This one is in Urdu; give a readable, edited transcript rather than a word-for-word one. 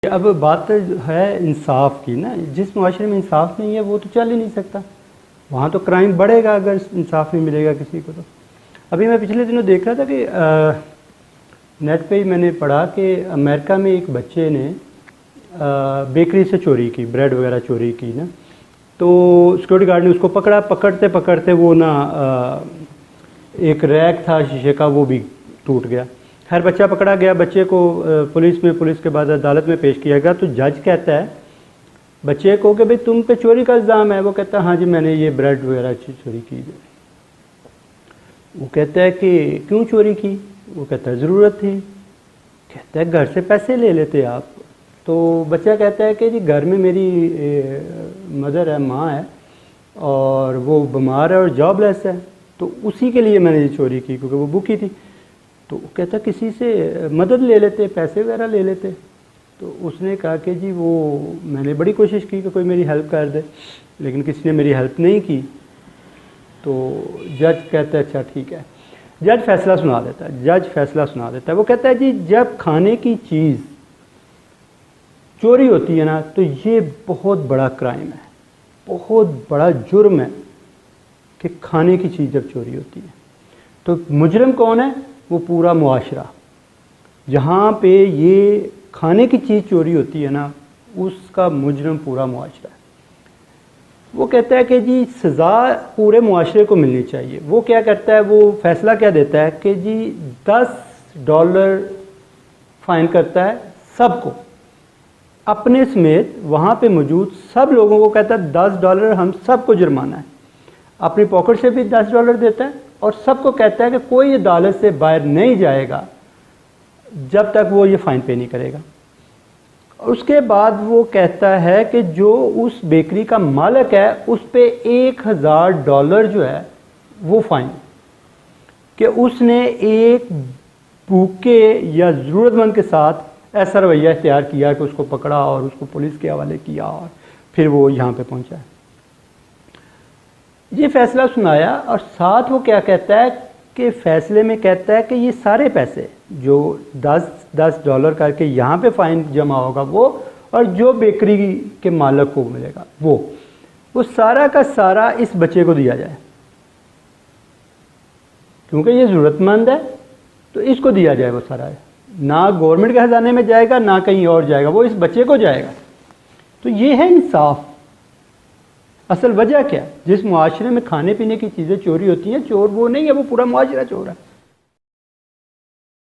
اب بات ہے انصاف کی نا، جس معاشرے میں انصاف نہیں ہے وہ تو چل ہی نہیں سکتا، وہاں تو کرائم بڑھے گا اگر انصاف نہیں ملے گا کسی کو. تو ابھی میں پچھلے دنوں دیکھ رہا تھا کہ نیٹ پہ ہی میں نے پڑھا کہ امریکہ میں ایک بچے نے بیکری سے چوری کی، بریڈ وغیرہ چوری کی نا. تو سیکورٹی گارڈ نے اس کو پکڑا، پکڑتے پکڑتے وہ نا ایک ریک تھا شیشے کا وہ بھی ٹوٹ گیا. خیر بچہ پکڑا گیا، بچے کو پولیس کے بعد عدالت میں پیش کیا گیا. تو جج کہتا ہے بچے کو کہ بھئی تم پہ چوری کا الزام ہے. وہ کہتا ہے ہاں جی میں نے یہ بریڈ وغیرہ چوری کی. وہ کہتا ہے کہ کیوں چوری کی؟ وہ کہتا ہے ضرورت تھی. کہتا ہے گھر سے پیسے لے لیتے آپ. تو بچہ کہتا ہے کہ جی گھر میں میری مدر ہے، ماں ہے، اور وہ بیمار ہے اور جاب لیس ہے، تو اسی کے لیے میں نے یہ چوری کی کیونکہ وہ بھوکی تھی. تو وہ کہتا ہے کسی سے مدد لے لیتے، پیسے وغیرہ لے لیتے. تو اس نے کہا کہ جی وہ میں نے بڑی کوشش کی کہ کوئی میری ہیلپ کر دے، لیکن کسی نے میری ہیلپ نہیں کی. تو جج کہتا ہے اچھا ٹھیک ہے. جج فیصلہ سنا دیتا ہے. وہ کہتا ہے جی جب کھانے کی چیز چوری ہوتی ہے نا تو یہ بہت بڑا کرائم ہے، بہت بڑا جرم ہے کہ کھانے کی چیز جب چوری ہوتی ہے. تو مجرم کون ہے؟ وہ پورا معاشرہ. جہاں پہ یہ کھانے کی چیز چوری ہوتی ہے نا اس کا مجرم پورا معاشرہ ہے. وہ کہتا ہے کہ جی سزا پورے معاشرے کو ملنی چاہیے. وہ کیا کرتا ہے، وہ فیصلہ کیا دیتا ہے کہ جی $10 فائن کرتا ہے سب کو، اپنے سمیت وہاں پہ موجود سب لوگوں کو کہتا ہے $10 ہم سب کو جرمانہ ہے. اپنی پاکٹ سے بھی $10 دیتا ہے اور سب کو کہتا ہے کہ کوئی عدالت سے باہر نہیں جائے گا جب تک وہ یہ فائن پے نہیں کرے گا. اس کے بعد وہ کہتا ہے کہ جو اس بیکری کا مالک ہے اس پہ $1000 جو ہے وہ فائن، کہ اس نے ایک بھوکے یا ضرورت مند کے ساتھ ایسا رویہ اختیار کیا کہ اس کو پکڑا اور اس کو پولیس کے حوالے کیا اور پھر وہ یہاں پہ پہنچا. یہ فیصلہ سنایا اور ساتھ وہ کیا کہتا ہے کہ فیصلے میں کہتا ہے کہ یہ سارے پیسے جو $10 کر کے یہاں پہ فائن جمع ہوگا وہ، اور جو بیکری کے مالک کو ملے گا وہ سارا کا سارا اس بچے کو دیا جائے، کیونکہ یہ ضرورت مند ہے تو اس کو دیا جائے. وہ سارا نہ گورنمنٹ کے خزانے میں جائے گا نہ کہیں اور جائے گا، وہ اس بچے کو جائے گا. تو یہ ہے انصاف. اصل وجہ کیا ہے؟ جس معاشرے میں کھانے پینے کی چیزیں چوری ہوتی ہیں، چور وہ نہیں ہے، وہ پورا معاشرہ چور ہے.